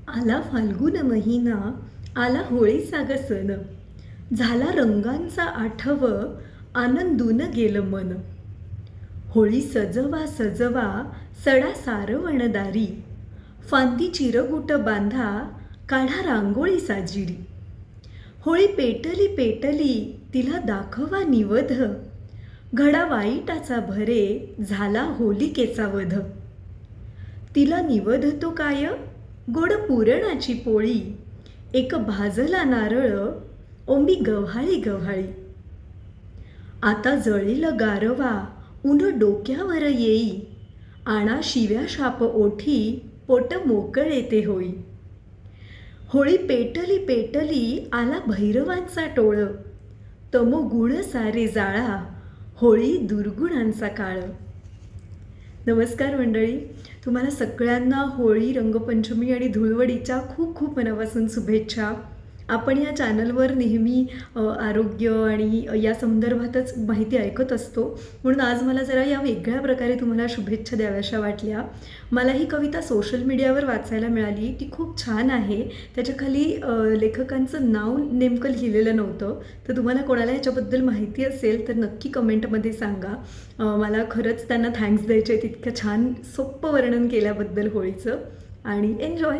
आला फाल्गुन महिना, आला होळीचा ग सण. झाला रंगांचा आठव, आनंदून गेलं मन. होळी सजवा सजवा, सडा सारवणदारी. फांदी चिरगुट बांधा, काढा रांगोळी साजिरी. होळी पेटली पेटली, तिला दाखवा निवध. घडा वाईटाचा भरे, झाला होलिकेचा वध. तिला निवधतो काय, गोड पुरणाची पोळी. एक भाजला नारळ, ओंबी गव्हाळी गव्हाळी. आता जळेल गारवा, ऊन डोक्यावर येई. आणा शिव्या शाप ओठी, पोट मोकळे ते होई. होळी पेटली पेटली, आला भैरवांचा टोळ. तमोगुण सारे जाळा, होळी दुर्गुणांचा काळ. नमस्कार मंडळी, तुम्हाला सगळ्यांना होळी, रंगपंचमी आणि धुळवडीच्या खूप खूप मनापासून शुभेच्छा. आपण या चॅनलवर नेहमी आरोग्य आणि या संदर्भातच माहिती ऐकत असतो, म्हणून आज मला जरा या वेगळ्या प्रकारे तुम्हाला शुभेच्छा द्याव्याशा वाटल्या. मला ही कविता सोशल मीडियावर वाचायला मिळाली. ती खूप छान आहे. त्याच्याखाली लेखकांचं नाव नेमकं लिहिलेलं नव्हतं, तर तुम्हाला कोणाला ह्याच्याबद्दल माहिती असेल तर नक्की कमेंटमध्ये सांगा. मला खरंच त्यांना थँक्स द्यायचे, तितकं छान सोप्पं वर्णन केल्याबद्दल होळीचं. आणि एन्जॉय.